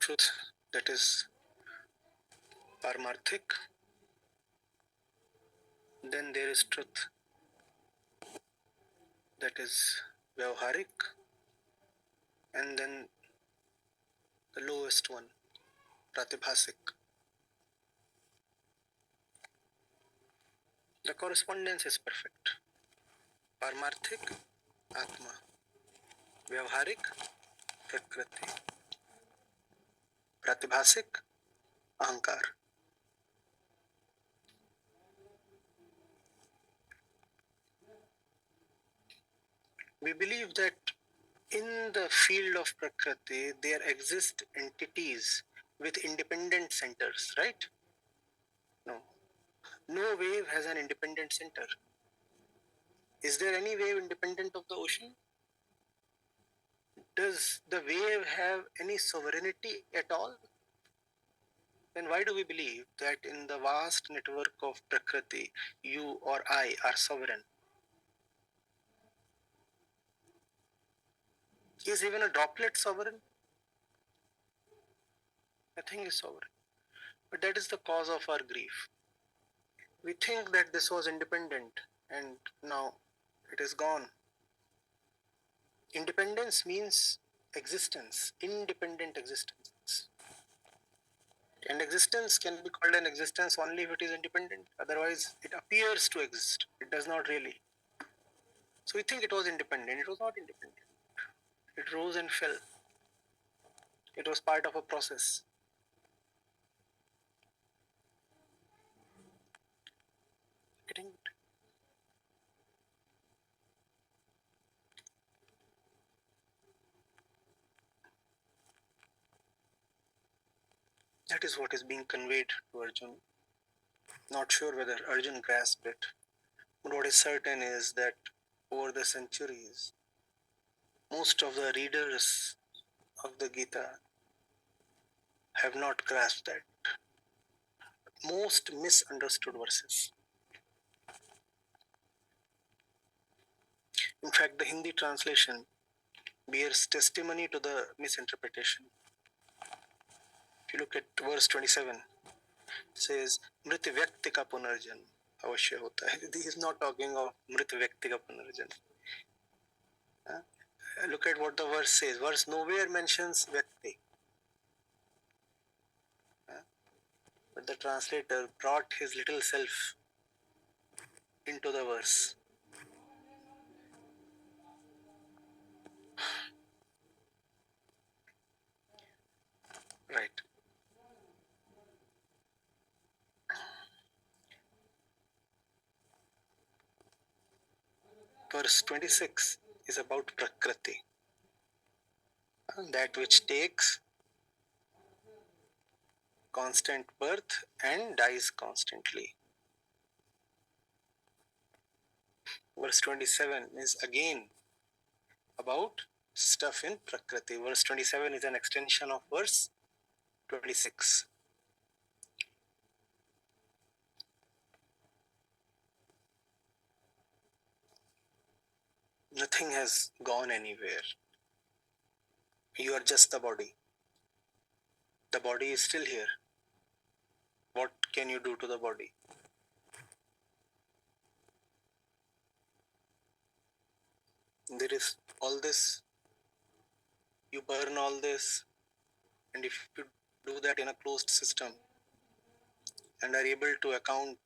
Truth, that is Paramarthik. Then there is truth, that is Vyavharik. And then the lowest one, Pratibhasik. The correspondence is perfect. Paramarthik, Atma. Vyavharik, Prakriti. Pratibhasik, Ahankar. We believe that in the field of Prakriti, there exist entities with independent centers, right? No. No wave has an independent center. Is there any wave independent of the ocean? Does the wave have any sovereignty at all? Then why do we believe that in the vast network of Prakriti, you or I are sovereign? Is even a droplet sovereign? Nothing is sovereign. But that is the cause of our grief. We think that this was independent and now it is gone. Independence means existence, independent existence. And existence can be called an existence only if it is independent. Otherwise, it appears to exist. It does not really. So we think it was independent. It was not independent. It rose and fell. It was part of a process. Getting it? That is what is being conveyed to Arjun. Not sure whether Arjun grasped it, but what is certain is that over the centuries, most of the readers of the Gita have not grasped that. Most misunderstood verses. In fact, the Hindi translation bears testimony to the misinterpretation. If you look at verse 27, it says, Mrit Vyakti ka punarjan avashya hota hai. He is not talking of Mrit Vyakti ka punarjan. Look at what the verse says. Verse nowhere mentions Vyakti. But the translator brought his little self into the verse. Right. Verse 26 is about Prakriti, that which takes constant birth and dies constantly. Verse 27 is again about stuff in Prakriti. Verse 27 is an extension of verse 26. Nothing has gone anywhere. You are just the body. The body is still here. What can you do to the body? There is all this, you burn all this, and if you do that in a closed system and are able to account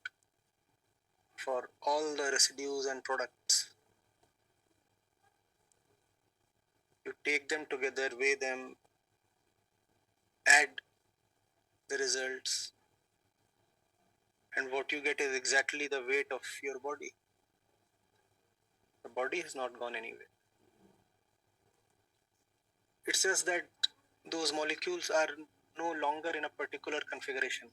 for all the residues and products, you take them together, weigh them, add the results, and what you get is exactly the weight of your body. The body has not gone anywhere. It's just that those molecules are no longer in a particular configuration.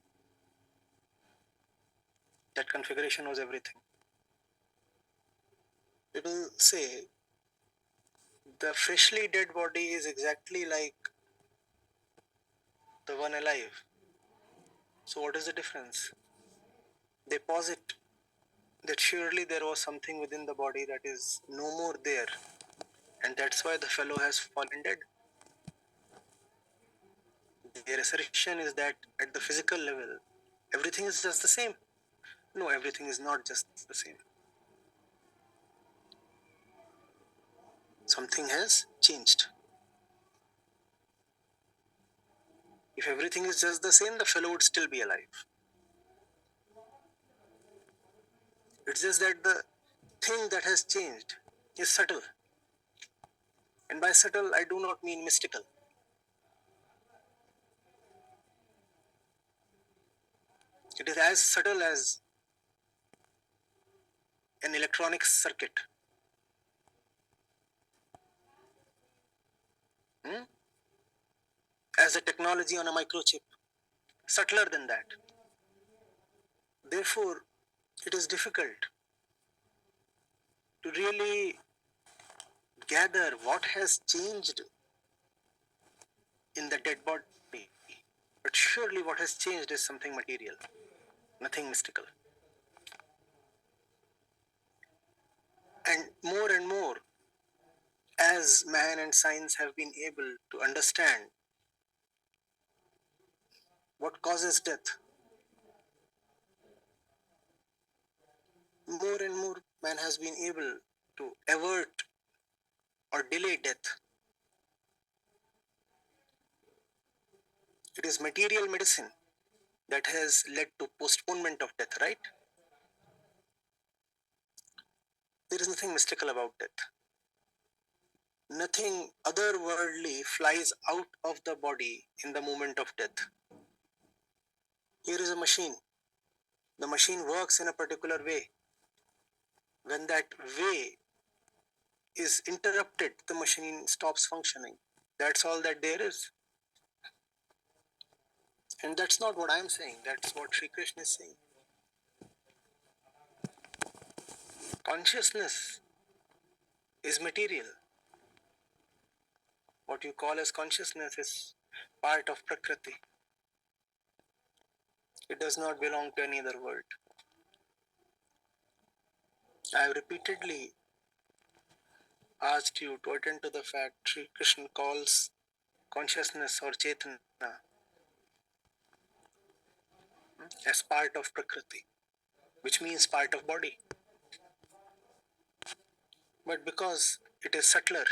That configuration was everything. People say the freshly dead body is exactly like the one alive. So what is the difference? They posit that surely there was something within the body that is no more there, and that's why the fellow has fallen dead. Their assertion is that at the physical level, everything is just the same. No, everything is not just the same. Something has changed. If everything is just the same, the fellow would still be alive. It's just that the thing that has changed is subtle. And by subtle, I do not mean mystical. It is as subtle as an electronic circuit. As a technology on a microchip. Subtler than that. Therefore, it is difficult to really gather what has changed in the dead body. But surely what has changed is something material, nothing mystical. And more, as man and science have been able to understand what causes death, more and more man has been able to avert or delay death. It is material medicine that has led to postponement of death, right? There is nothing mystical about death. Nothing otherworldly flies out of the body in the moment of death. Here is a machine. The machine works in a particular way. When that way is interrupted, the machine stops functioning. That's all that there is. And that's not what I'm saying. That's what Sri Krishna is saying. Consciousness is material. What you call as consciousness is part of Prakriti. It does not belong to any other world. I have repeatedly asked you to attend to the fact Sri Krishna calls consciousness or Chetana as part of Prakriti, which means part of body. But because it is subtler,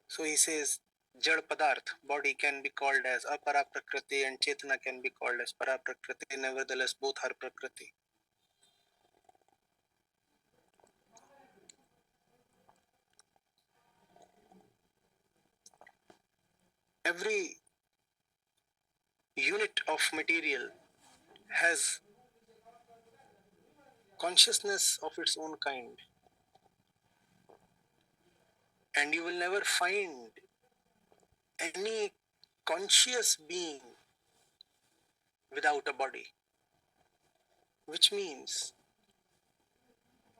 so he says Jad Padarth, body, can be called as Apara Prakriti and Chetana can be called as Para Prakriti. Nevertheless, both are Prakriti. Every unit of material has consciousness of its own kind. And you will never find any conscious being without a body. Which means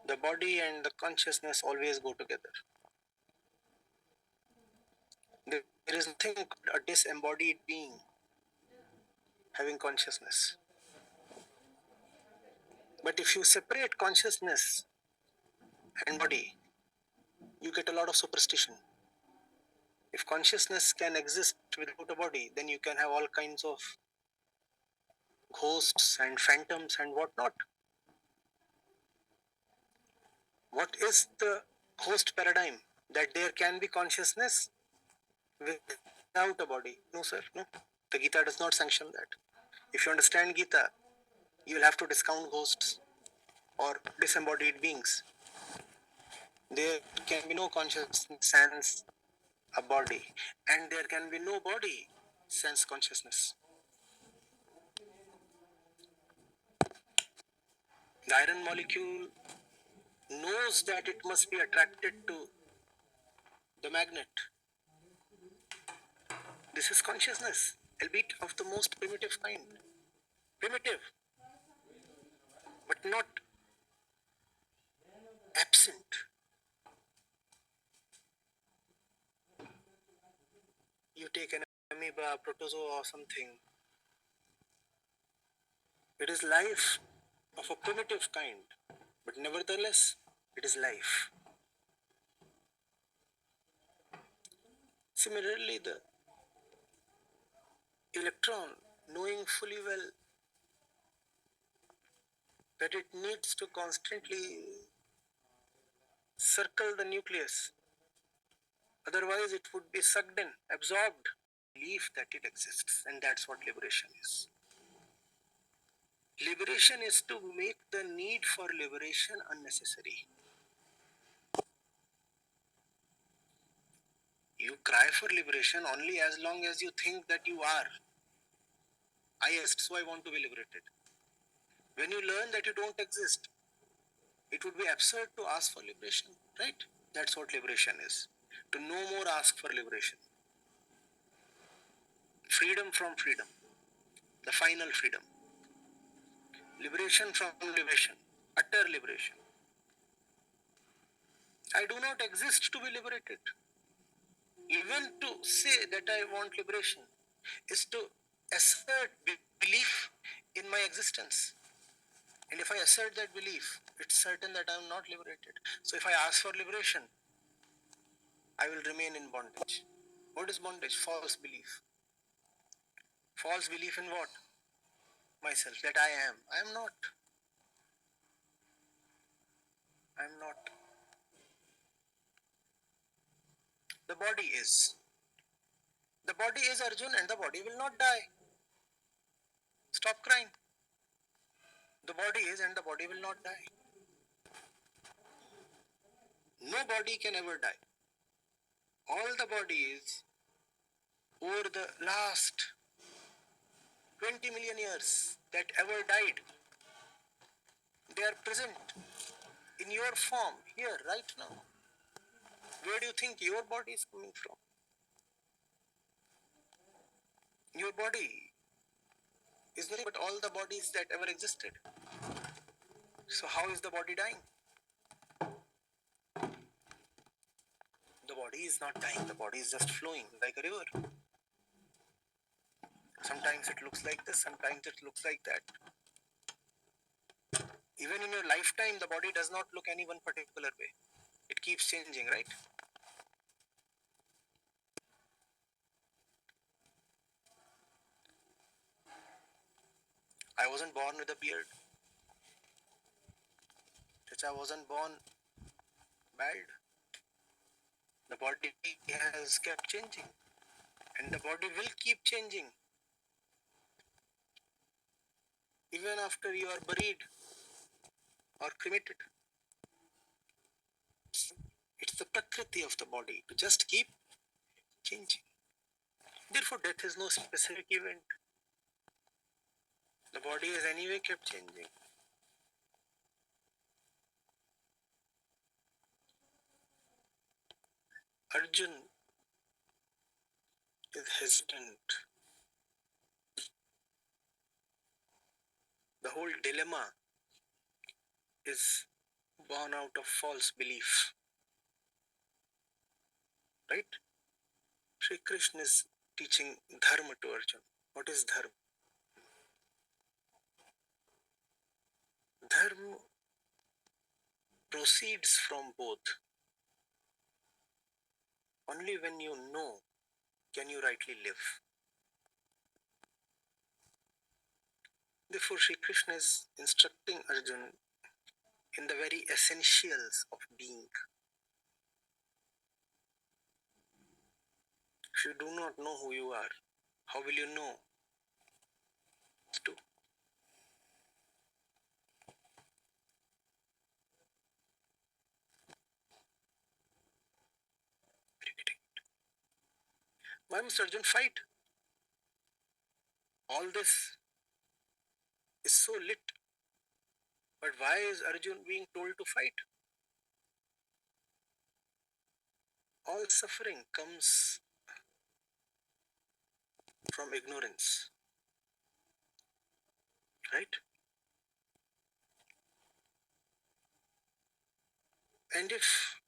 the body and the consciousness always go together. There is nothing called a disembodied being having consciousness. But if you separate consciousness and body, you get a lot of superstition. If consciousness can exist without a body, then you can have all kinds of ghosts and phantoms and whatnot. What is the ghost paradigm? That there can be consciousness without a body? No, sir, no. The Gita does not sanction that. If you understand Gita, you will have to discount ghosts or disembodied beings. There can be no consciousness sans a body, and there can be no body sans consciousness. The iron molecule knows that it must be attracted to the magnet. This is consciousness, albeit of the most primitive kind. Primitive, but not absent. You take an amoeba, protozoa or something. It is life of a primitive kind, but nevertheless, it is life. Similarly, the electron, knowing fully well that it needs to constantly circle the nucleus, otherwise it would be sucked in, absorbed. Belief that it exists, and that's what liberation is. Liberation is to make the need for liberation unnecessary. You cry for liberation only as long as you think that you are. I exist, so I want to be liberated. When you learn that you don't exist, it would be absurd to ask for liberation, right? That's what liberation is. To no more ask for liberation. Freedom from freedom. The final freedom. Liberation from liberation. Utter liberation. I do not exist to be liberated. Even to say that I want liberation is to assert belief in my existence. And if I assert that belief, it's certain that I am not liberated. So if I ask for liberation, I will remain in bondage. What is bondage? False belief. False belief in what? Myself, that I am. I am not. I am not. The body is. The body is Arjun, and the body will not die. Stop crying. The body is, and the body will not die. No body can ever die. All the bodies over the last 20 million years that ever died, they are present in your form here right now. Where do you think your body is coming from? Your body is nothing but all the bodies that ever existed. So how is the body dying? The body is not dying, the body is just flowing like a river. Sometimes it looks like this, sometimes it looks like that. Even in your lifetime, the body does not look any one particular way. It keeps changing, right? I wasn't born with a beard. I wasn't born bald. The body has kept changing, and the body will keep changing even after you are buried or cremated. It's the prakriti of the body to just keep changing. Therefore, death is no specific event. The body has anyway kept changing. Arjun is hesitant. The whole dilemma is born out of false belief. Right? Sri Krishna is teaching dharma to Arjun. What is dharma? Dharma proceeds from both. Only when you know can you rightly live. Therefore, Sri Krishna is instructing Arjun in the very essentials of being. If you do not know who you are, how will you know what to do? Why must Arjun fight? All this is so lit. But why is Arjun being told to fight? All suffering comes from ignorance. Right? And if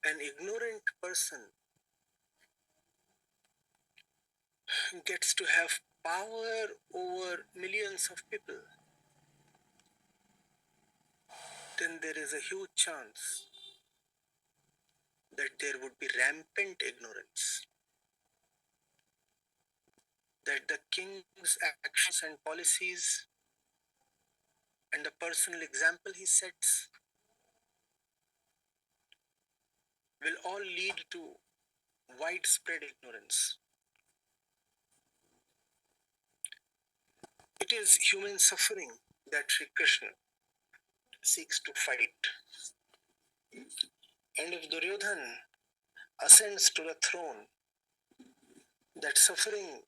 an ignorant person gets to have power over millions of people, then there is a huge chance that there would be rampant ignorance, that the king's actions and policies and the personal example he sets will all lead to widespread ignorance. It is human suffering that Sri Krishna seeks to fight. And if Duryodhan ascends to the throne, that suffering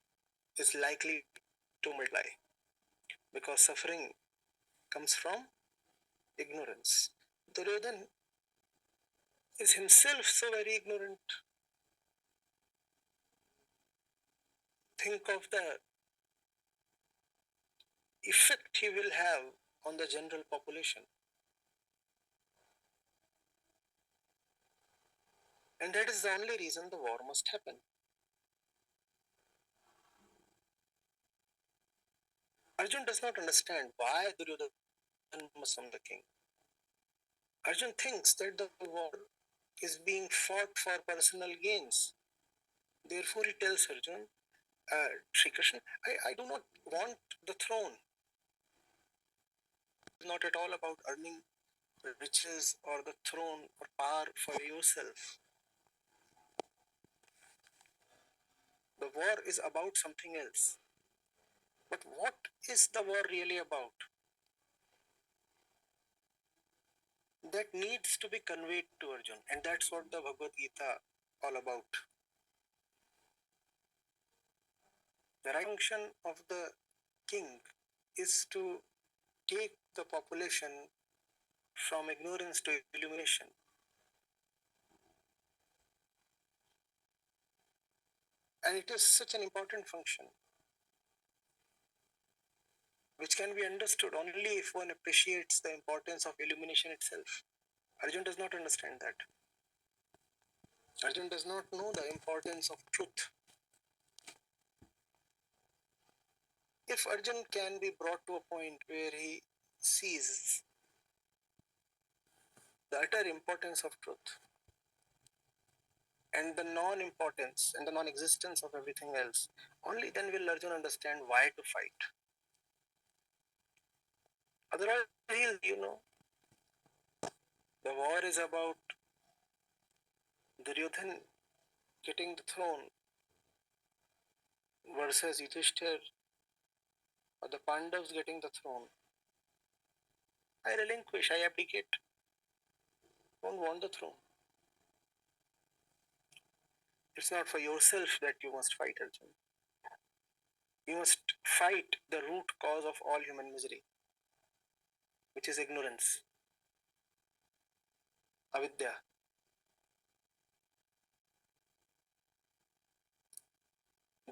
is likely to multiply, because suffering comes from ignorance. Duryodhan is himself so very ignorant. Think of the effect he will have on the general population. And that is the only reason the war must happen. Arjun does not understand why Duryodhan must become the king. Arjun thinks that the war is being fought for personal gains. Therefore, he tells Arjun, Sri Krishna, I do not want the throne. It's not at all about earning riches or the throne or power for yourself. The war is about something else. But what is the war really about? That needs to be conveyed to Arjun, and that's what the Bhagavad Gita all about. The right function of the king is to take the population from ignorance to illumination. And it is such an important function, which can be understood only if one appreciates the importance of illumination itself. Arjun does not understand that. Arjun does not know the importance of truth. If Arjun can be brought to a point where he sees the utter importance of truth and the non-importance and the non-existence of everything else, only then will Arjun understand why to fight. Otherwise, the war is about Duryodhan getting the throne versus Yudhishthir or the Pandavas getting the throne. I relinquish, I abdicate. Don't want the throne. It's not for yourself that you must fight, Arjun. You must fight the root cause of all human misery, which is ignorance, avidya.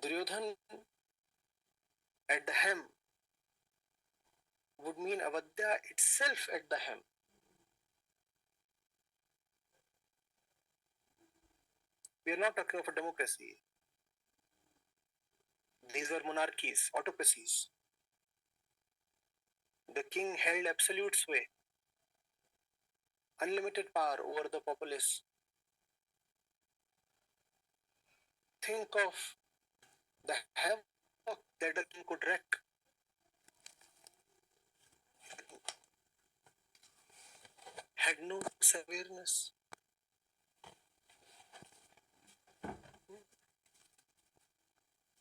Duryodhan at the hem would mean avidya itself at the hem. We are not talking of a democracy. These were monarchies, autocracies. The king held absolute sway, unlimited power over the populace. Think of the havoc that a king could wreak. Had no awareness.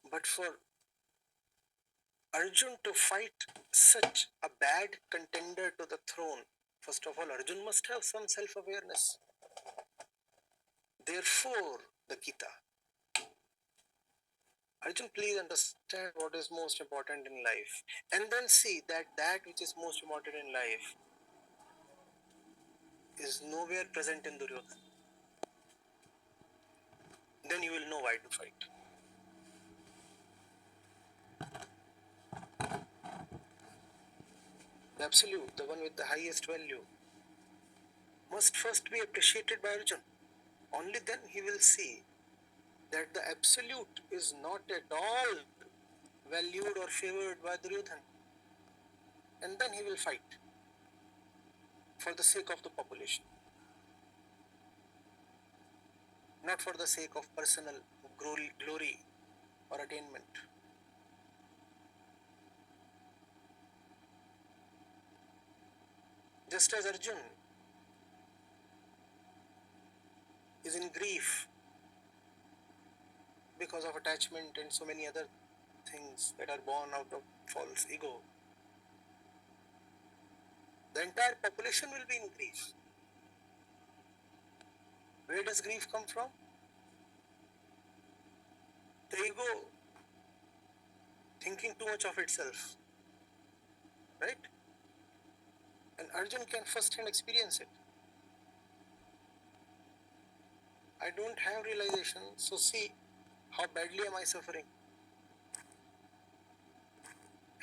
But for Arjun to fight such a bad contender to the throne, first of all, Arjun must have some self-awareness. Therefore, the Gita. Arjun, please understand what is most important in life, and then see that that which is most important in life is nowhere present in Duryodhana. Then you will know why to fight. The absolute, the one with the highest value, must first be appreciated by Arjun. Only then he will see that the absolute is not at all valued or favored by Duryodhana. And then he will fight for the sake of the population, not for the sake of personal glory or attainment. Just as Arjun is in grief because of attachment and so many other things that are born out of false ego, the entire population will be in grief. Where does grief come from? The ego thinking too much of itself, right? And Arjun can first hand experience it. I don't have realization, so see how badly am I suffering.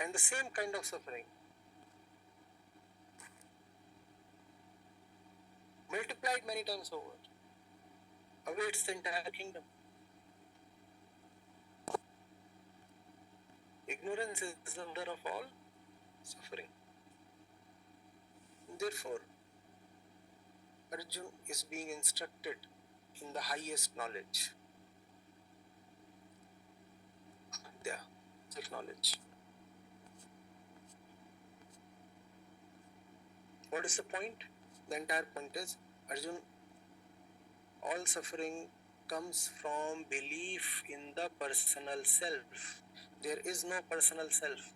And the same kind of suffering multiplied many times over awaits the entire kingdom. Ignorance is the mother of all suffering. Therefore, Arjun is being instructed in the highest knowledge, Adya, self-knowledge. What is the point? The entire point is, Arjun, all suffering comes from belief in the personal self. There is no personal self.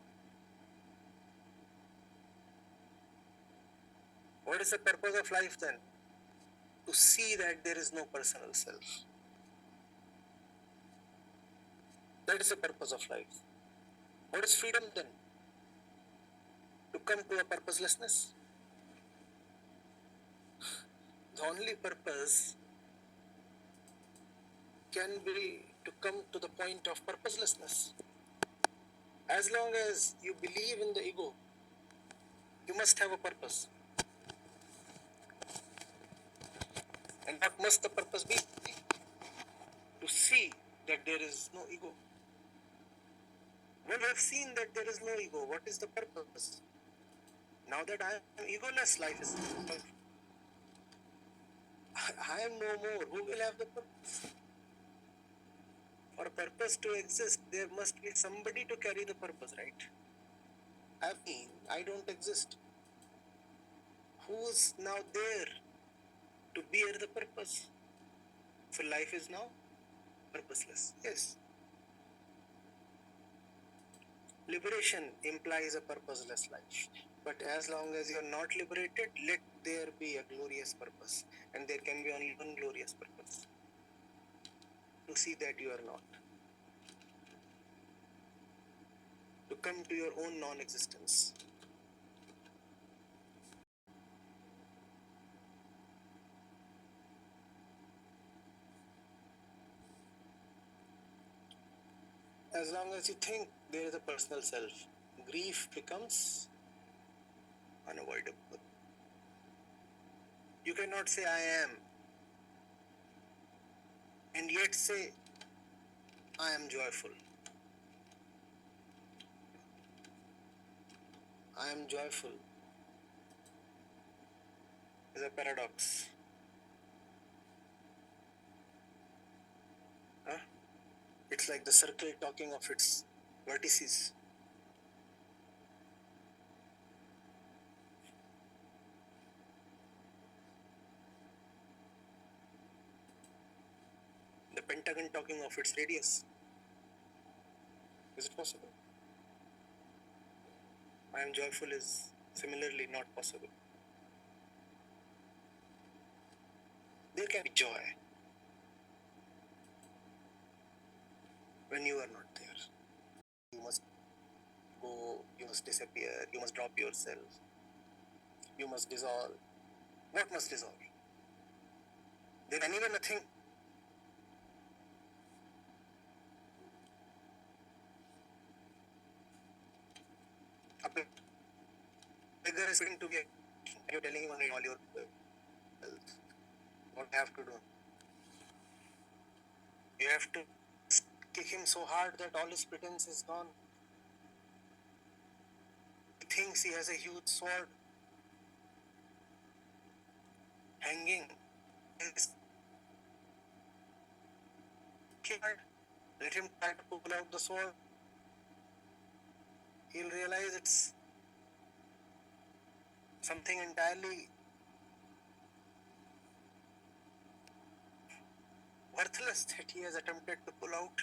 What is the purpose of life then? To see that there is no personal self. That is the purpose of life. What is freedom then? To come to a purposelessness. The only purpose can be to come to the point of purposelessness. As long as you believe in the ego, you must have a purpose. And what must the purpose be? To see that there is no ego. When I have seen that there is no ego, what is the purpose? Now that I am egoless, life is over. I am no more. Who will have the purpose? For a purpose to exist, there must be somebody to carry the purpose, right? I don't exist. Who's now there to bear the purpose? So life is now purposeless. Yes. Liberation implies a purposeless life. But as long as you're not liberated, let there be a glorious purpose. And there can be only one glorious purpose. To see that you are not. To come to your own non-existence. As long as you think there is a personal self, grief becomes unavoidable. You cannot say I am and yet say I am joyful. I am joyful is a paradox. Huh? It's like the circle talking of its vertices. The pentagon talking of its radius. Is it possible? I am joyful is similarly not possible. There can be joy when you are not there. You must go, you must disappear, you must drop yourself, you must dissolve. What must dissolve? There anyway nothing. A beggar is waiting to be a king. You're telling him all your wealth. What I have to do? You have to kick him so hard that all his pretense is gone. He thinks he has a huge sword hanging. Let him try to pull out the sword. He'll realize it's something entirely worthless that he has attempted to pull out.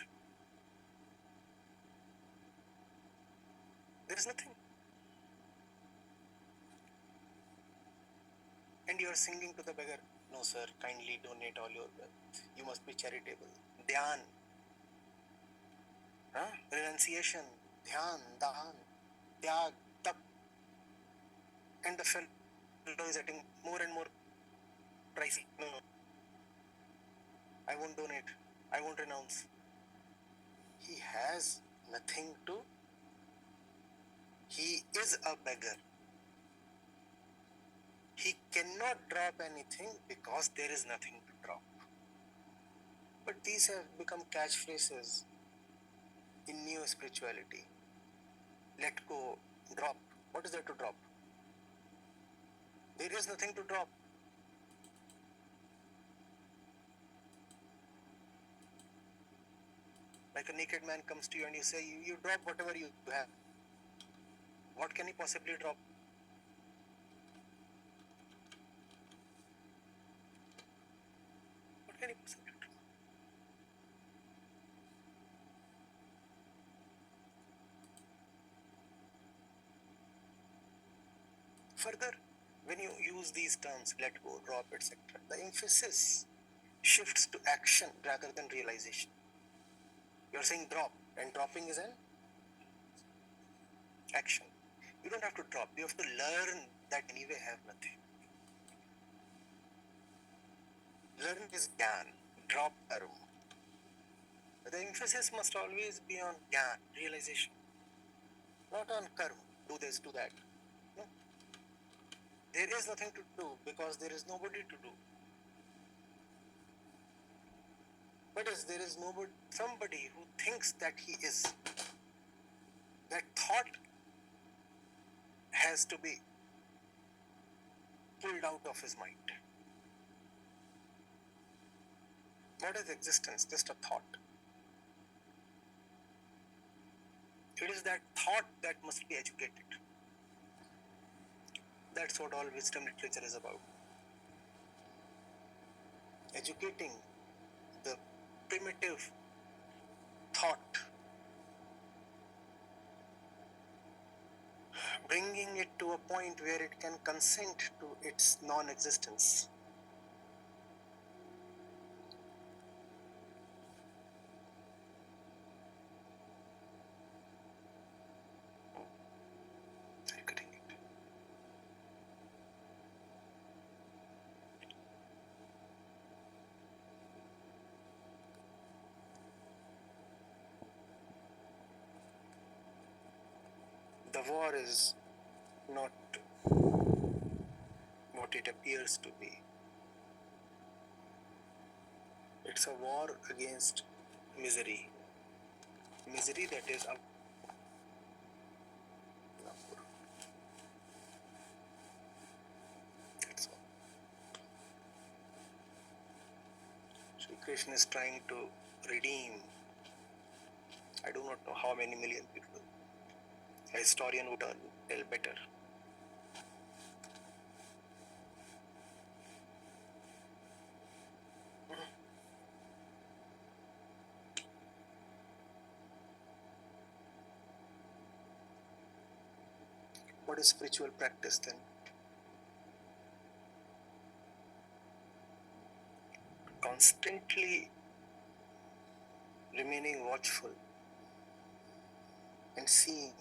There is nothing. And you are singing to the beggar, no sir, kindly donate all your wealth. You must be charitable. Dhyan, renunciation, dhyan, dahan, tyag, tap. And the fellow is getting more and more pricey. No, I won't donate. I won't renounce. He has nothing to. He is a beggar. He cannot drop anything because there is nothing to drop. But these have become catchphrases in new spirituality. Let go, drop. What is there to drop? There is nothing to drop. Like a naked man comes to you and you say, you drop whatever you have. What can he possibly drop? What can he possibly drop? Further, when you use these terms, let go, drop, etc., the emphasis shifts to action rather than realization. You're saying drop, and dropping is an action. You don't have to drop, you have to learn that anyway have nothing. Learn is jnana, drop karma. The emphasis must always be on jnana, realization, not on karma, do this, do that. No. There is nothing to do because there is nobody to do. But as there is nobody, somebody who thinks that he is, that thought has to be pulled out of his mind. What is existence? Just a thought. It is that thought that must be educated. That's what all wisdom literature is about. Educating the primitive thought, bringing it to a point where it can consent to its non-existence. The war is not what it appears to be. It's a war against misery. Misery that is up. That's all. Sri Krishna is trying to redeem, I do not know how many million people. A historian would tell better. What is spiritual practice then? Constantly remaining watchful and seeing